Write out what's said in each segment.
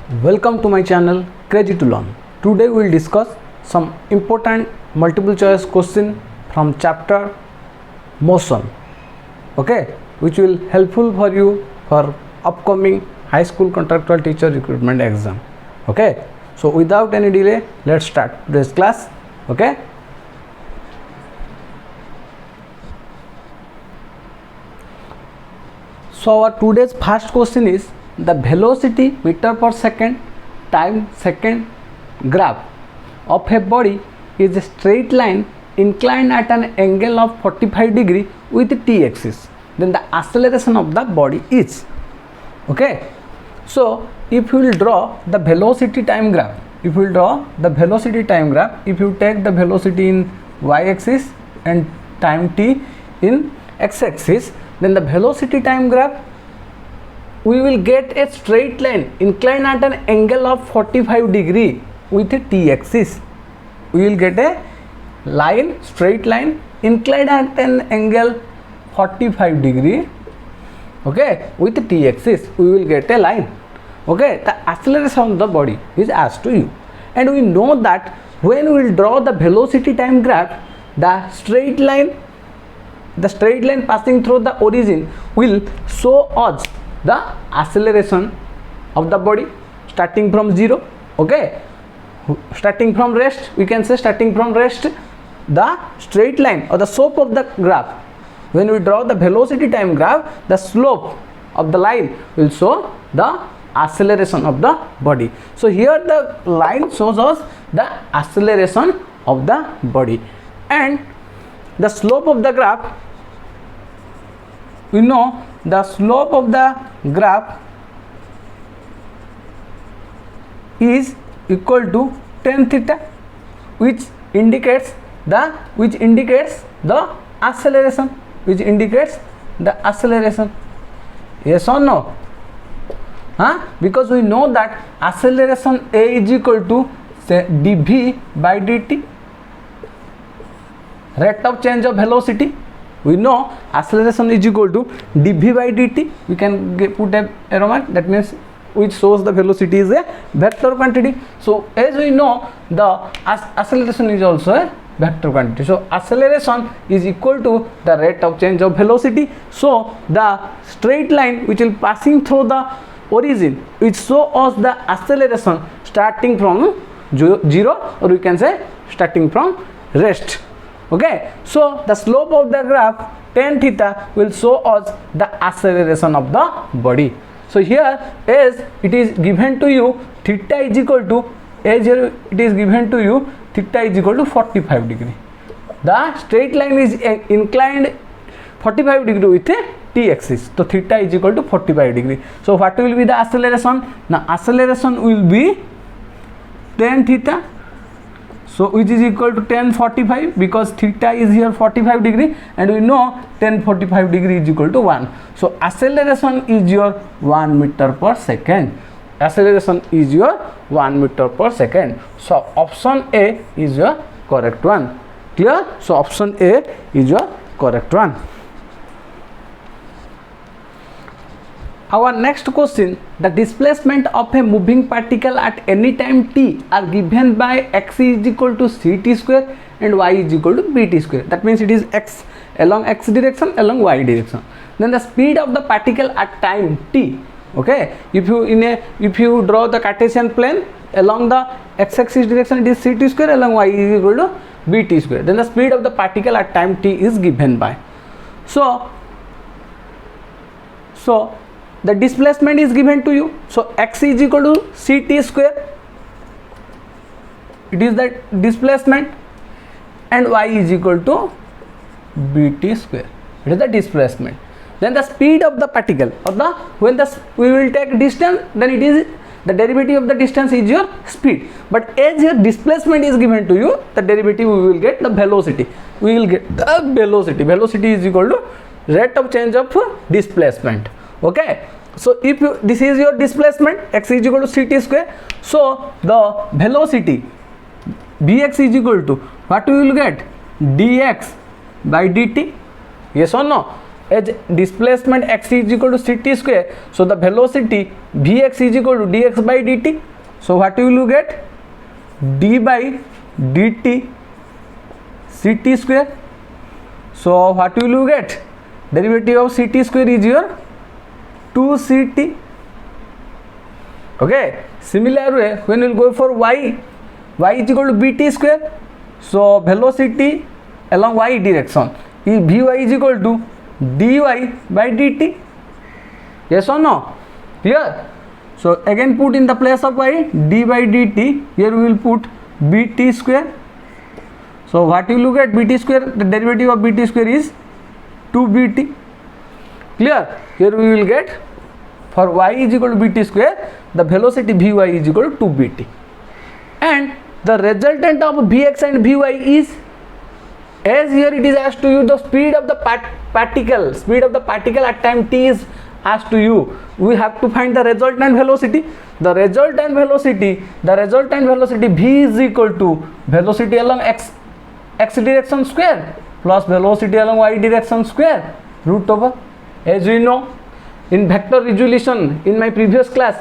Welcome to my channel Crazy to Learn. Today we will discuss some important multiple choice question from chapter motion, okay, which will helpful for you for upcoming high school contractual teacher recruitment exam. Okay, so without any delay, let's start today's class. Okay, so our today's first question is the velocity meter per second time second graph of a body is a straight line inclined at an angle of 45 degree with t-axis. Then the acceleration of the body is, okay. So if you will draw the velocity time graph, if you take the velocity in y-axis and time t in x-axis, then the velocity time graph we will get a straight line inclined at an angle of 45 degree with a t-axis. We will get a line, straight line inclined at an angle 45 degree, okay, with t-axis. We will get a line, okay. The acceleration of the body is asked to you, and we know that when we will draw the velocity time graph, the straight line passing through the origin will show us the acceleration of the body starting from 0, okay, starting from rest. We can say starting from rest, the straight line or the slope of the graph, when we draw the velocity time graph, the slope of the line will show the acceleration of the body. So here the line shows us the acceleration of the body, and the slope of the graph, we know the slope of the graph is equal to tan theta, which indicates the acceleration, yes or no? Because we know that acceleration a is equal to say dv by dt, rate of change of velocity. We know acceleration is equal to dv by dt. We can put a arrow mark, that means which shows the velocity is a vector quantity. So as we know, the acceleration is also a vector quantity. So acceleration is equal to the rate of change of velocity. So the straight line which will passing through the origin, which show us the acceleration starting from 0, or we can say starting from rest. Okay, so the slope of the graph tan theta will show us the acceleration of the body. So here as it is given to you theta is equal to, as here it is given to you theta is equal to 45 degree. The straight line is inclined 45 degree with a t-axis. So theta is equal to 45 degree. So what will be the acceleration? Now acceleration will be tan theta, so which is equal to tan 45, because theta is here 45 degree, and we know tan 45 degree is equal to 1. So acceleration is your 1 meter per second. Acceleration is your 1 meter per second. So option A is your correct one. Clear? So option A is your correct one. Our next question, the displacement of a moving particle at any time t are given by x is equal to ct square and y is equal to bt square. That means it is x along x direction, along y direction. Then the speed of the particle at time t, okay, if you draw the Cartesian plane along the x-axis direction, it is ct square, along y is equal to bt square. Then the speed of the particle at time t is given by, so the displacement is given to you. So x is equal to ct square, it is the displacement, and y is equal to bt square, it is the displacement. Then the speed of the particle, or the when we will take distance, then it is the derivative of the distance is your speed. But as your displacement is given to you, the derivative we will get the velocity. We will get the velocity. Velocity is equal to rate of change of displacement. Okay, so if this is your displacement, x is equal to ct square, so the velocity bx is equal to what we will get, dx by dt, yes or no? as displacement x is equal to ct square, so the velocity vx is equal to dx by dt. So what will you get? D by dt ct square. So what will you get? Derivative of ct square is your 2ct. Okay, similar way when we will go for y is equal to bt square. So velocity along y direction is vy is equal to dy by dt. Yes or no? Clear? So again put in the place of y d by dt. Here we will put bt square. So what will you get? Bt square, the derivative of bt square is 2bt. Clear? Here we will get, for y is equal to bt square, the velocity vy is equal to 2bt, and the resultant of vx and vy is, as here it is asked to you, the speed of the particle at time t is asked to you. We have to find the resultant velocity. The resultant velocity v is equal to velocity along x direction square plus velocity along y direction square root over. As we know, in vector resolution in my previous class,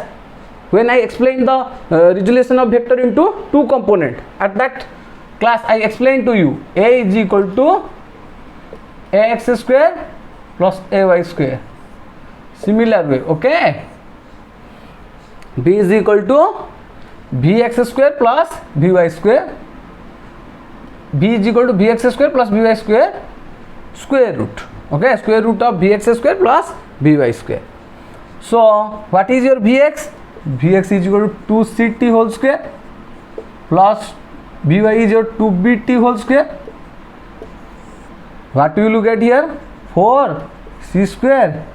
when I explained the resolution of vector into two component, at that class I explained to you a is equal to ax square plus ay square. Similar way, okay, b is equal to vx square plus vy square. b is equal to vx square plus vy square square root. Okay, square root of vx square plus vy square. So what is your vx? Vx is equal to 2ct whole square plus vy is your 2bt whole square. What will you get here? 4c square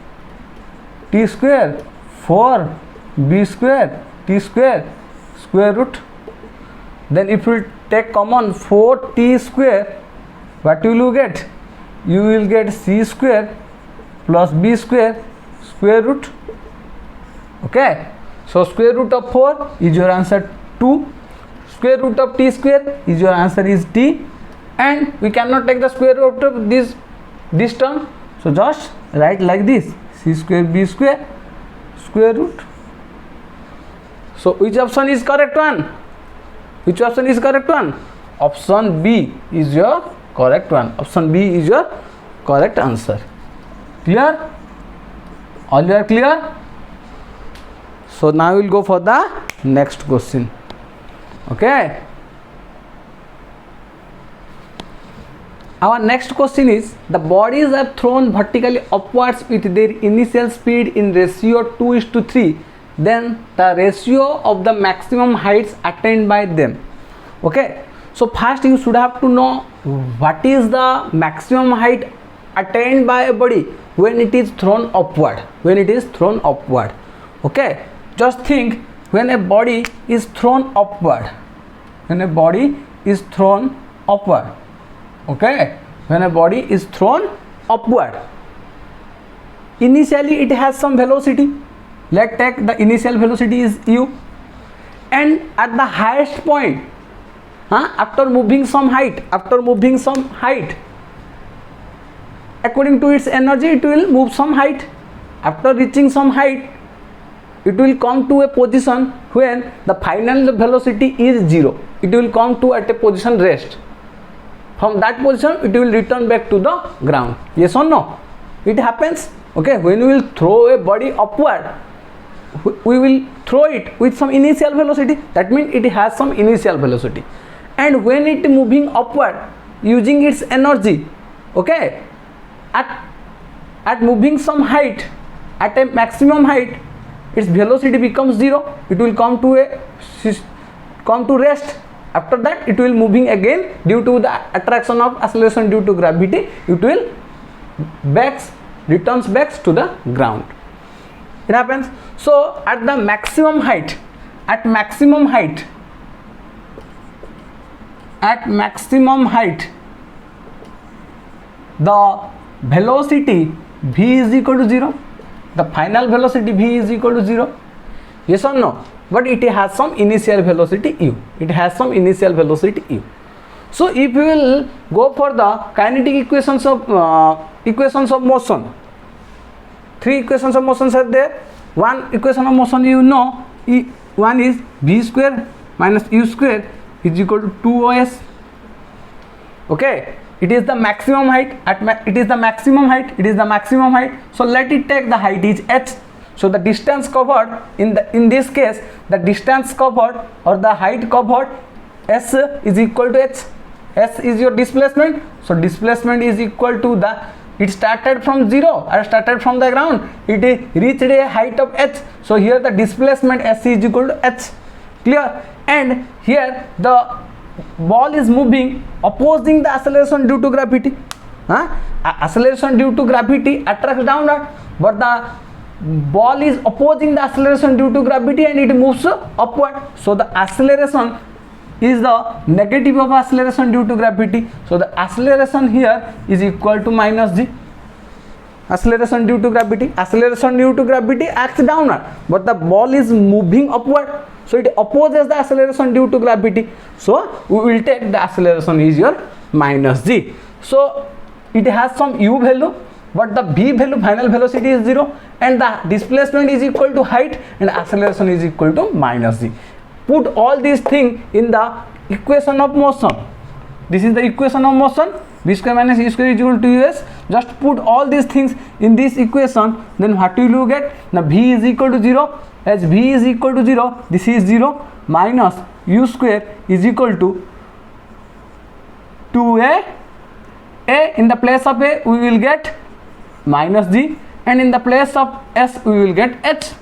t square 4b square t square square root. Then if you take common 4t square, what will you get? You will get c square plus b square square root. Okay, so square root of 4 is your answer 2. Square root of t square is your answer is t, and we cannot take the square root of this term, so just write like this, c square b square square root. So which option is correct one? Which option is correct one? Option B is your correct one. Option B is your correct answer. Clear? All you are clear? So now we will go for the next question. Okay, our next question is, the bodies are thrown vertically upwards with their initial speed in ratio 2:3, then the ratio of the maximum heights attained by them. Okay, so first you should have to know what is the maximum height attained by a body when it is thrown upward. Okay, just think, when a body is thrown upward, okay, when a body is thrown upward, initially it has some velocity. Let's take the initial velocity is u, and at the highest point, after moving some height, according to its energy it will move some height. After reaching some height, it will come to a position when the final velocity is 0. It will come to at a position rest. From that position it will return back to the ground. Yes or no? It happens. Okay, when we will throw a body upward, we will throw it with some initial velocity. That means it has some initial velocity, and when it moving upward using its energy, okay, at moving some height, at a maximum height, its velocity becomes 0. It will come to rest. After that it will moving again due to the attraction of acceleration due to gravity. It will returns back to the ground. It happens. So at the maximum height, the velocity v is equal to 0. The final velocity v is equal to 0. Yes or no? But it has some initial velocity u. So if we will go for the kinetic equations of motion, three equations of motions are there. One equation of motion you know, one is v square minus u square is equal to 2os. Okay, it is the maximum height it is the maximum height. So let it take the height is h. So the distance covered in this case, the distance covered or the height covered, s is equal to h. S is your displacement. So displacement is equal to it started from 0 or started from the ground, it reached a height of h. So here the displacement s is equal to h. Clear? And here the ball is moving opposing the acceleration due to gravity. Acceleration due to gravity attracts downward, but the ball is opposing the acceleration due to gravity and it moves upward. So the acceleration is the negative of acceleration due to gravity. So the acceleration here is equal to minus g. Acceleration due to gravity acts downward, but the ball is moving upward, so it opposes the acceleration due to gravity. So we will take the acceleration is your minus g. So it has some u value, but the v value, final velocity is 0, and the displacement is equal to height and acceleration is equal to minus g. Put all these things in the equation of motion. This is the equation of motion. V square minus u square is equal to us. Just put all these things in this equation, then what will you get? Now v is equal to 0. As v is equal to 0, this is 0 minus u square is equal to 2a. In the place of a we will get minus g, and in the place of s we will get h.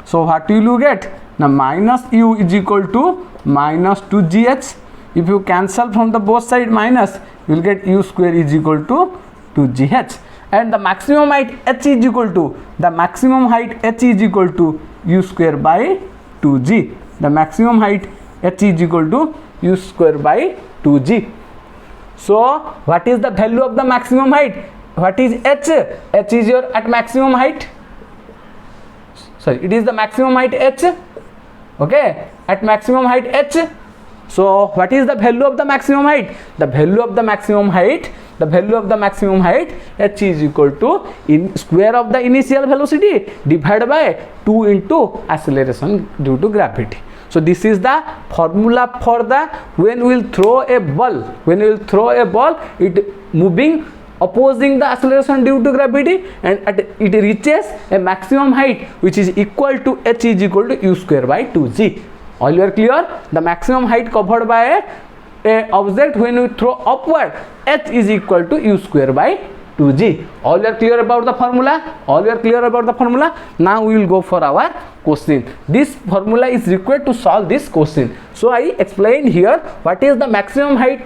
So what will you get? Now minus u is equal to minus 2gh. If you cancel from the both side minus, you will get u square is equal to 2gh, and the maximum height h is equal to u square by 2g. The maximum height h is equal to u square by 2g. So what is the value of the maximum height? What is h? H is your at maximum height. Sorry, it is the maximum height h. Okay, at maximum height h. So what is the value of the maximum height? The value of the maximum height h is equal to square of the initial velocity divided by 2 into acceleration due to gravity. So this is the formula for the when we will throw a ball, it moving opposing the acceleration due to gravity, and it reaches a maximum height which is equal to h is equal to u square by 2g. All you are clear? The maximum height covered by a object when we throw upward, h is equal to u square by 2g. All you are clear about the formula? Now we will go for our question. This formula is required to solve this question. So I explained here what is the maximum height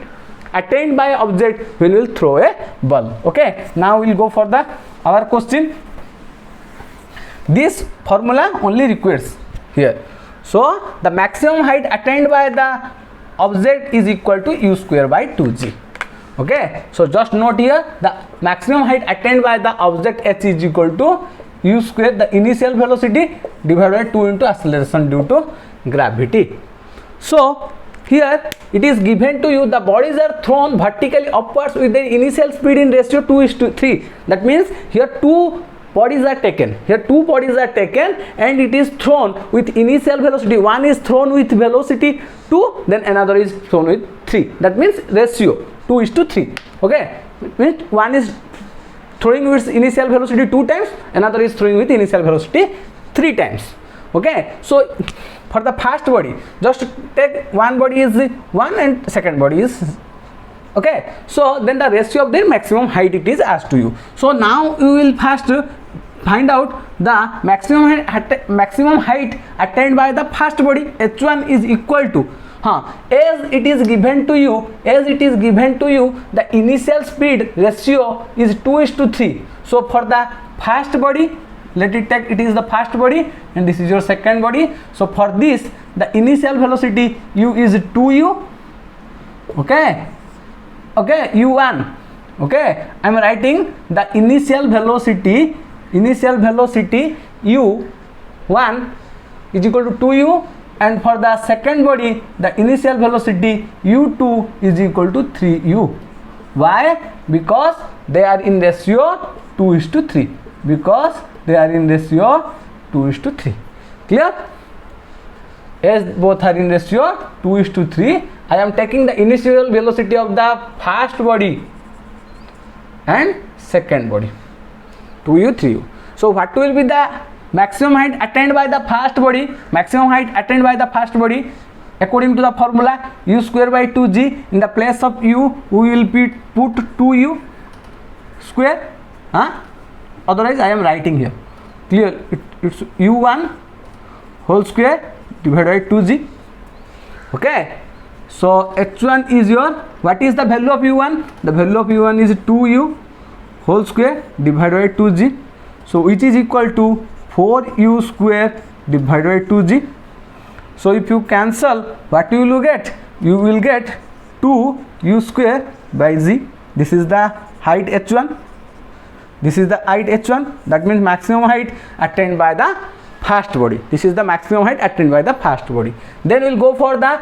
attained by object when we will throw a ball. Okay, now we will go for our question. This formula only requires here. So the maximum height attained by the object is equal to u square by 2g. Okay, so just note here the maximum height attained by the object h is equal to u square, the initial velocity, divided by 2 into acceleration due to gravity. So here it is given to you the bodies are thrown vertically upwards with the initial speed in ratio 2:3. That means here two bodies are taken, and it is thrown with initial velocity. One is thrown with velocity 2, then another is thrown with 3. That means ratio 2:3. Okay, means one is throwing with initial velocity 2 times, another is throwing with initial velocity 3 times. Okay, so for the first body, just take one body is 1 and second body is okay. So then the ratio of their maximum height it is asked to you. So now you will first find out the maximum height attained by the first body. H1 is equal to as it is given to you, the initial speed ratio is 2:3. So for the first body, let it take, it is the first body and this is your second body. So for this the initial velocity u is 2u. Okay, u1. Okay, I am writing the initial velocity u1 is equal to 2u, and for the second body the initial velocity u2 is equal to 3u. Why? Because they are in ratio 2:3. Because they are in ratio 2:3. Clear? As both are in ratio 2:3, I am taking the initial velocity of the first body and second body, 2u, 3u. So what will be the maximum height attained by the first body? Maximum height attained by the first body, according to the formula, u square by 2g. In the place of u, we will put 2u square. Otherwise, I am writing here. Clear? It's u1 whole square divided by 2g. Okay. So h1 is your, what is the value of u1? The value of u1 is 2u whole square divided by 2g. So which is equal to 4u square divided by 2g. So if you cancel, what you will get? You will get 2u square by g. This is the height h1. This is the height h1. That means maximum height attained by the first body. This is the maximum height attained by the first body. Then we will go for the,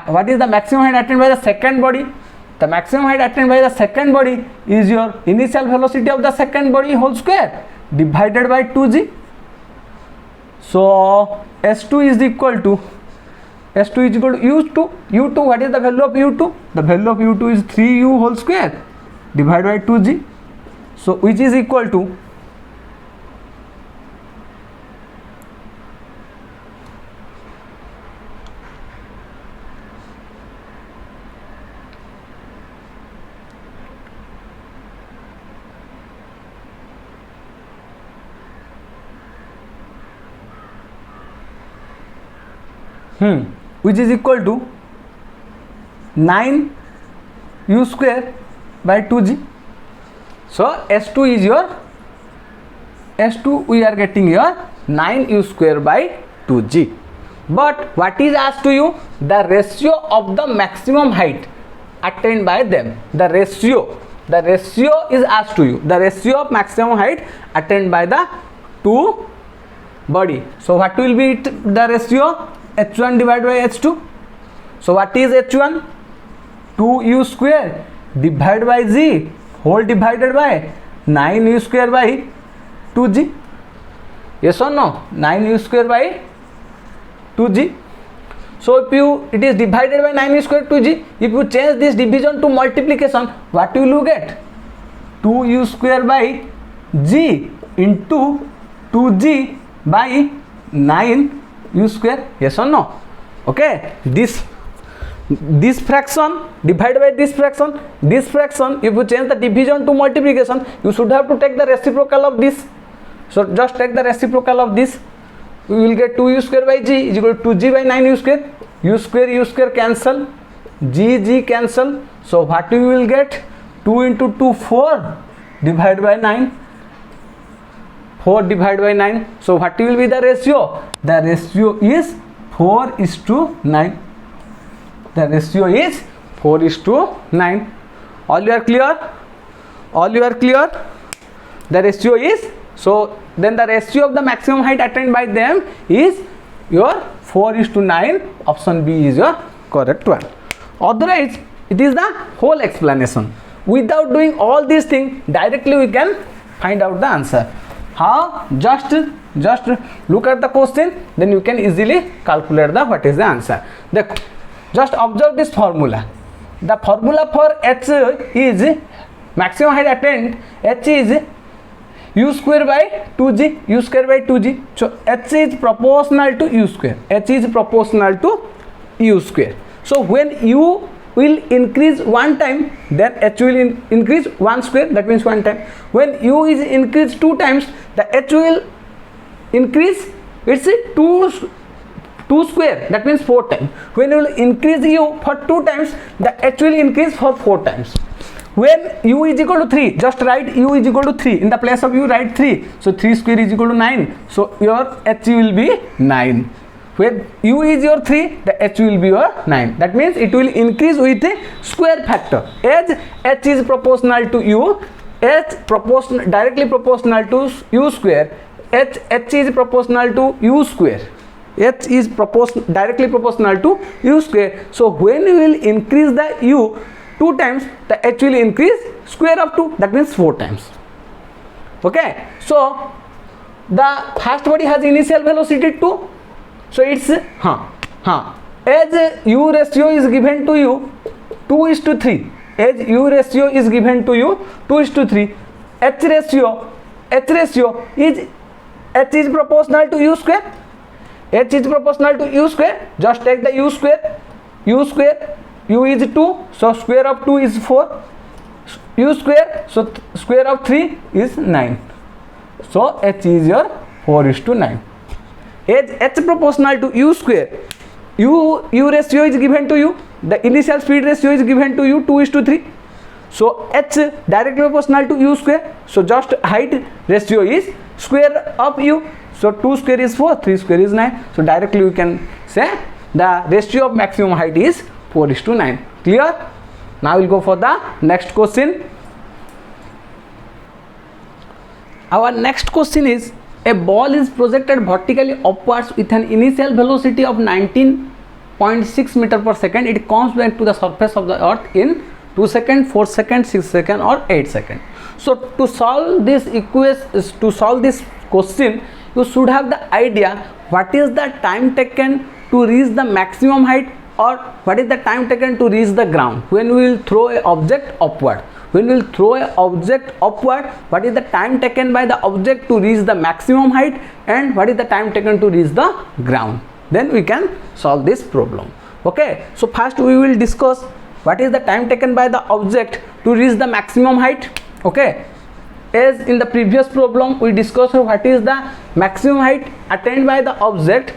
what is the maximum height attained by the second body? The maximum height attained by the second body is your initial velocity of the second body whole square divided by 2g. So s2 is equal to u2. u2, what is the value of u2? The value of u2 is 3u whole square divided by 2g. So which is equal to which is equal to 9u square by 2g. So s2 is your, s2 we are getting here 9u square by 2g. But what is asked to you? The ratio of the maximum height attained by them. The ratio is asked to you. The ratio of maximum height attained by the two body. So what will be the ratio? h1 divided by h2. So what is h1? 2u square divided by g whole divided by 9u square by 2g. Yes or no? 9u square by 2g. So if it is divided by 9u square 2g, if you change this division to multiplication, what will you get? 2u square by g into 2g by 9u square. Yes or no? Okay. This fraction divided by this fraction, if you change the division to multiplication, you should have to take the reciprocal of this. So just take the reciprocal of this. We will get 2u square by g is equal to 2g by 9u square. U square cancel, g cancel. So what we will get? 2 into 2, 4 divided by 9. 4 divided by 9. So what will be the ratio? The ratio is 4:9. The ratio is 4:9. All you are clear? The ratio is, so then the ratio of the maximum height attained by them is your 4:9. Option B is your correct one. Otherwise, it is the whole explanation. Without doing all these things, directly we can find out the answer. How? Just look at the question, then you can easily calculate the what is the answer. Just observe this formula. The formula for h is maximum height attained. H is u square by 2g. So h is proportional to u square. So when u will increase one time, then h will increase 1 square, that means 1 time. When u is increased 2 times, the h will increase, it's 2 square, that means 4 times. When you will increase u for 2 times, the h will increase for 4 times. When u is equal to 3, just write u is equal to 3. In the place of u, write 3. So 3 square is equal to 9. So your h will be 9. When u is your 3, the h will be your 9. That means it will increase with a square factor. As h is proportional to u, directly proportional to u square. H is proportional to u square. H is directly proportional to u square. So when you will increase the u 2 times, the h will increase square of 2, that means 4 times. Okay. So the first body has initial velocity 2, so it's as u ratio is given to you 2:3, as u ratio is given to you 2:3, h ratio is proportional to u square. H is proportional to u square. Just take the u square, u is 2, so square of 2 is 4, u square, so square of 3 is 9, so h is your 4:9. As h proportional to u square, u ratio is given to you, the initial speed ratio is given to you 2:3, so h directly proportional to u square, so just height ratio is square of u, so 2 square is 4, 3 square is 9, so directly we can say the ratio of maximum height is 4:9. Clear? Now we'll go for the next question. Our next question is, a ball is projected vertically upwards with an initial velocity of 19.6 meter per second. It comes back to the surface of the earth in 2 seconds, 4 seconds, 6 seconds or 8 seconds. So to solve this question, you should have the idea what is the time taken to reach the maximum height, or what is the time taken to reach the ground when we will throw an object upward. When we will throw an object upward, what is the time taken by the object to reach the maximum height, and what is the time taken to reach the ground. Then we can solve this problem. Okay, so first we will discuss what is the time taken by the object to reach the maximum height. Okay, as in the previous problem we discussed what is the maximum height attained by the object.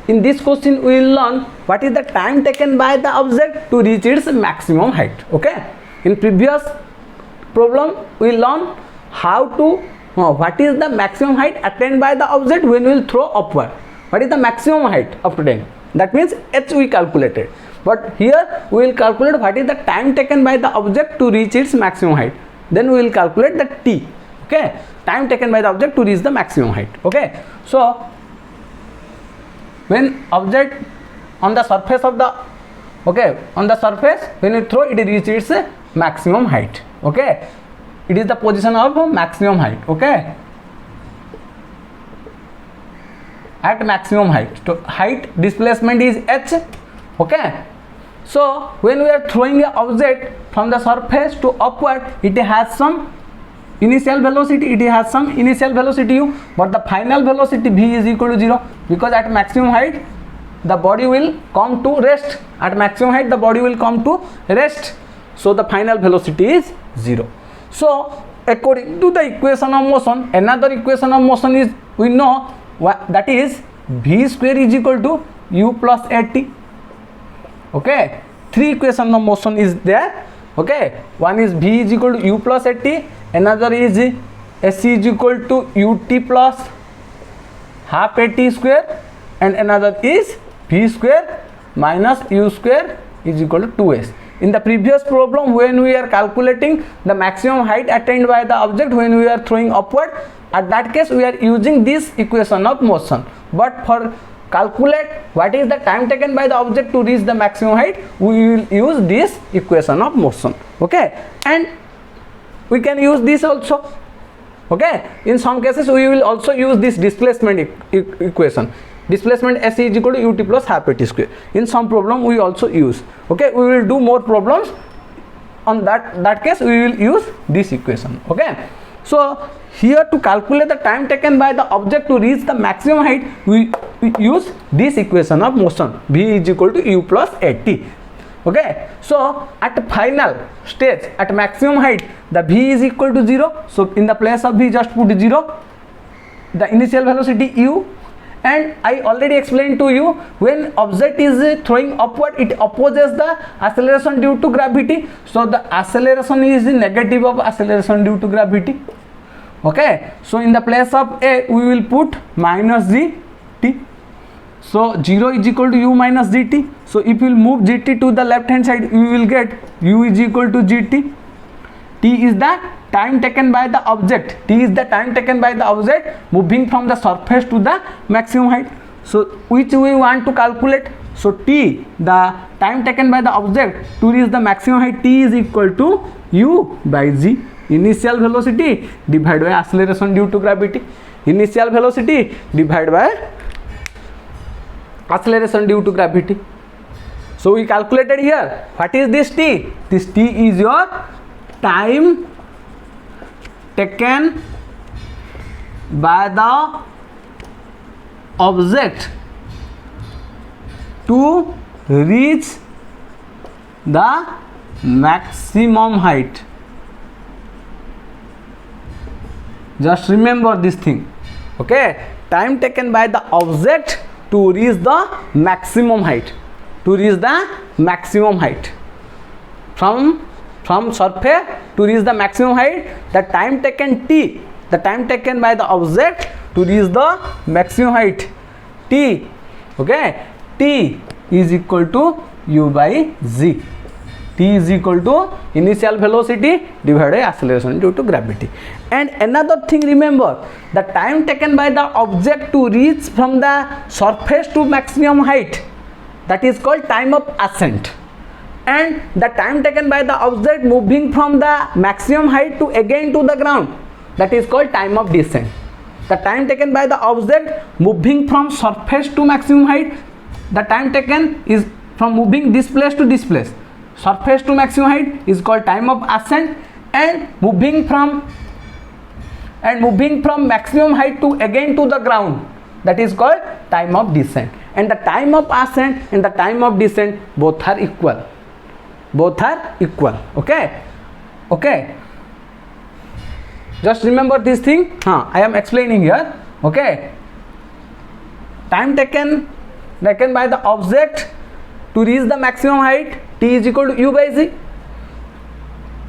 In this question we will learn what is the time taken by the object to reach its maximum height. Okay, in previous problem we learn how to what is the maximum height attained by the object when we will throw upward. What is the maximum height of attained, that means h we calculated, but here we will calculate what is the time taken by the object to reach its maximum height. Then we will calculate the t. Okay, time taken by the object to reach the maximum height. Okay, so when object on the surface of the on the surface, when you throw, it reaches its maximum height. Okay, it is the position of maximum height. Okay, at maximum height, so height displacement is h. Okay, so when we are throwing an object from the surface to upward, it has some initial velocity, u, but the final velocity v is equal to 0, because at maximum height the body will come to rest. At maximum height the body will come to rest, so the final velocity is 0. So according to the equation of motion, another equation of motion is, we know that is v square is equal to u plus at. Okay, 3 equation of motion is there. Okay, one is v is equal to u plus at, another is s is equal to ut plus half at square, and another is v square minus u square is equal to 2s. In the previous problem, when we are calculating the maximum height attained by the object when we are throwing upward, at that case we are using this equation of motion, but for calculate what is the time taken by the object to reach the maximum height, we will use this equation of motion. Okay, and we can use this also. Okay, in some cases we will also use this displacement equation, displacement s is equal to ut plus half at square. In some problem we also use. Okay, we will do more problems on that case we will use this equation. Okay, so here to calculate the time taken by the object to reach the maximum height, we use this equation of motion, v is equal to u plus at. Okay, so at final stage, at maximum height, the v is equal to 0, so in the place of v just put 0, the initial velocity u, and I already explained to you, when object is throwing upward, it opposes the acceleration due to gravity, so the acceleration is negative of acceleration due to gravity. Okay, so in the place of a we will put minus gt, so 0 is equal to u minus gt. So if you will move gt to the left hand side, you will get u is equal to gt. T is the time taken by the object, moving from the surface to the maximum height, so which we want to calculate. So t, the time taken by the object to reach the maximum height, t is equal to u by g, initial velocity divided by acceleration due to gravity. initial velocity divided by acceleration due to gravity. So we calculated here. What is this t? This t is your time taken by the object to reach the maximum height. Just remember this thing, okay? Time taken by the object to reach the maximum height. To reach the maximum height from surface to reach the maximum height, the time taken t, the time taken by the object to reach the maximum height t, okay? T is equal to u by z. T is equal to initial velocity divided by acceleration due to gravity. And another thing, remember, the time taken by the object to reach from the surface to maximum height, that is called time of ascent. And the time taken by the object moving from the maximum height to again to the ground, that is called time of descent. The time taken by the object moving from surface to maximum height, the time taken is from moving this place to this place, surface to maximum height, is called time of ascent. And moving from maximum height to again to the ground, that is called time of descent. And the time of ascent and the time of descent both are equal. Both are equal. Okay? Okay. Just remember this thing. I am explaining here. Okay? Time taken by the object to reach the maximum height, t is equal to u by z.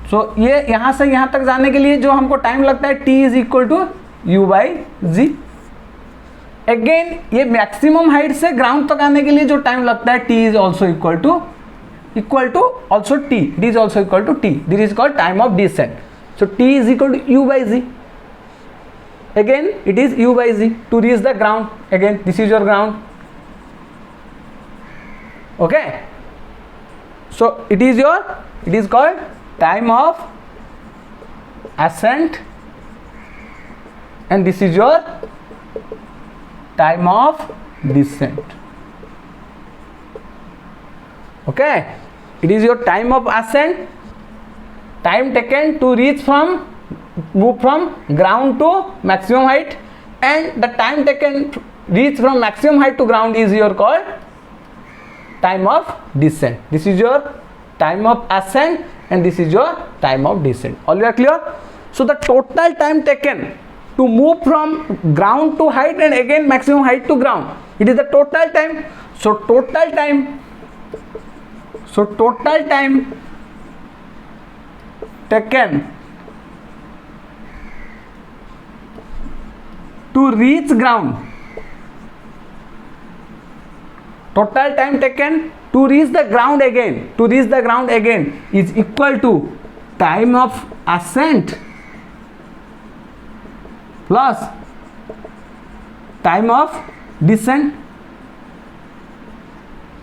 So ये यहाँ से यहाँ तक जाने के लिए जो हमको टाइम लगता है, t is equal to u by z. Again ये मैक्सिमम हाइट से ग्राउंड तक आने के लिए जो टाइम लगता है, t is also equal to also t, it is also equal to t. This is called time of descent. So t is equal to u by z. Again it is u by z to reach the ground. Again this is your ground. Okay, so it is called time of ascent, and this is your time of descent. Okay, it is your time of ascent, time taken to move from ground to maximum height, and the time taken reach from maximum height to ground is your called time of descent. This is your time of ascent and this is your time of descent. All you are clear? So the total time taken to move from ground to height and again maximum height to ground, it is the total time. So total time taken to reach ground, total time taken to reach the ground again is equal to time of ascent plus time of descent.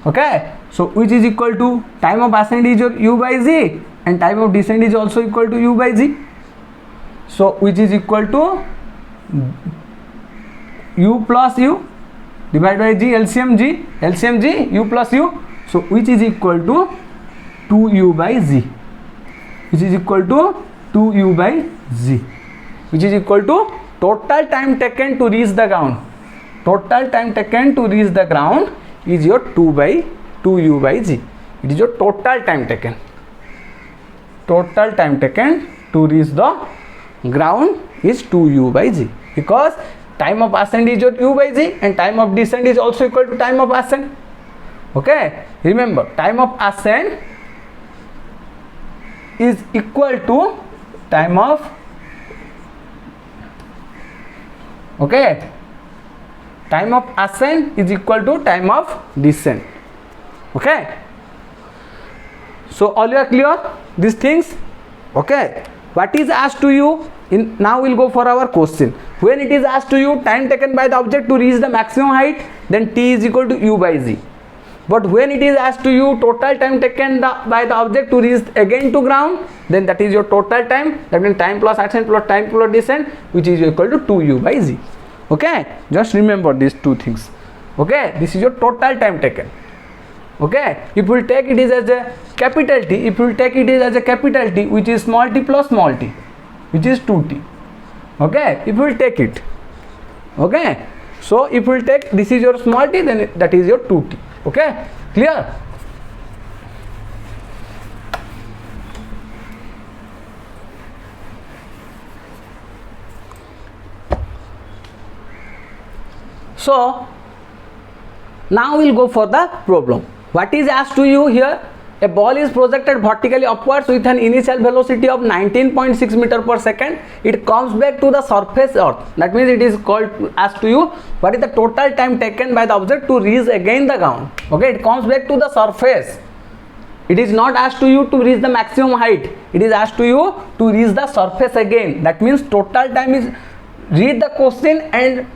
Okay, so which is equal to time of ascent is your u by z and time of descent is also equal to u by z. So which is equal to u plus u divided by g, LCM g, u plus u. So which is equal to 2u by z, which is equal to 2u by z, which is equal to total time taken to reach the ground. Total time taken to reach the ground is your 2u by z. It is your total time taken. Total time taken to reach the ground is 2u by z, because time of ascent is your u by z and time of descent is also equal to time of ascent. Okay, remember time of ascent is equal to time of time of ascent is equal to time of descent. Okay, so all you are clear these things. Okay, what is asked to you in, now we'll go for our question. When it is asked to you time taken by the object to reach the maximum height, then t is equal to u by z. But when it is asked to you total time taken by the object to reach again to ground, then that is your total time, that means time plus ascent plus time plus descent, which is equal to 2u by z. Okay, just remember these two things. Okay, this is your total time taken. Okay, if we take it is as a capital T, if we take it is as a capital T, which is small t plus small t, which is 2t. Okay, if we take it, okay, so if we take this is your small t, then that is your 2t. Okay, clear? So now we'll go for the problem. What is asked to you here? A ball is projected vertically upwards with an initial velocity of 19.6 meter per second. It comes back to the surface earth. That means it is called asked to you what is the total time taken by the object to reach again the ground. Okay, it comes back to the surface. It is not asked to you to reach the maximum height. It is asked to you to reach the surface again. That means total time is, read the question and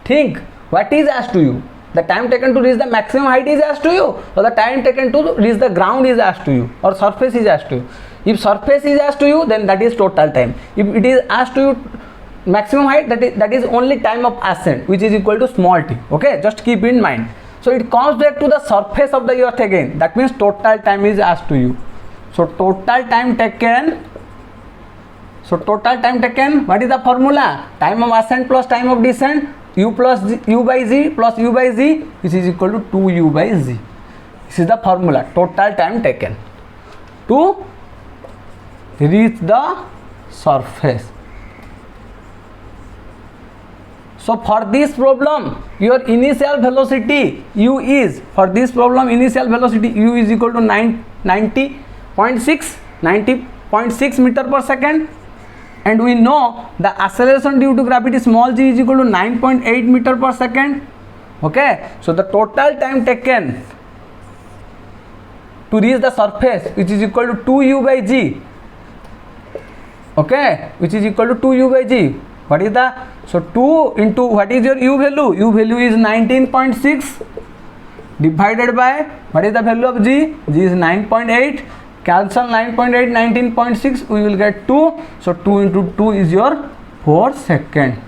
think what is asked to you. The time taken to reach the maximum height is asked to you, or the time taken to reach the ground is asked to you, or surface is asked to you. If surface is asked to you, then that is total time. If it is asked to you maximum height, that is only time of ascent, which is equal to small t. Okay, just keep in mind. So it comes back to the surface of the earth again. That means total time is asked to you. So total time taken. So total time taken. What is the formula? Time of ascent plus time of descent. U plus u by z plus u by z, which is equal to 2u by z. This is the formula. Total time taken to reach the surface. So for this problem, your initial velocity u is, for this problem initial velocity u is equal to 90.6 meter per second. And we know the acceleration due to gravity small g is equal to 9.8 meter per second. Okay, so the total time taken to reach the surface, which is equal to 2u by g. Okay, which is equal to 2u by g. What is the, so 2 into what is your u value? U value is 19.6 divided by what is the value of g? G is 9.8. Cancel 9.8, 19.6, we will get 2. So 2 into 2 is your 4 second.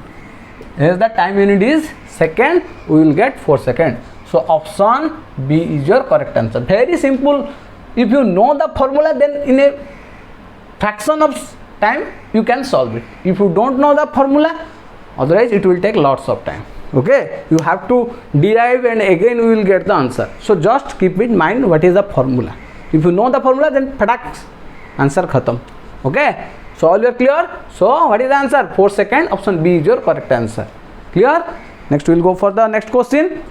As the time unit is second, we will get 4 second. So option B is your correct answer. Very simple. If you know the formula, then in a fraction of time you can solve it. If you don't know the formula, otherwise it will take lots of time. Okay, you have to derive and again we will get the answer. So just keep in mind what is the formula. If you know the formula, then patak answer khatam. Okay, so all you are clear. So what is the answer? 4 second. Option B is your correct answer. Clear? Next we will go for the next question.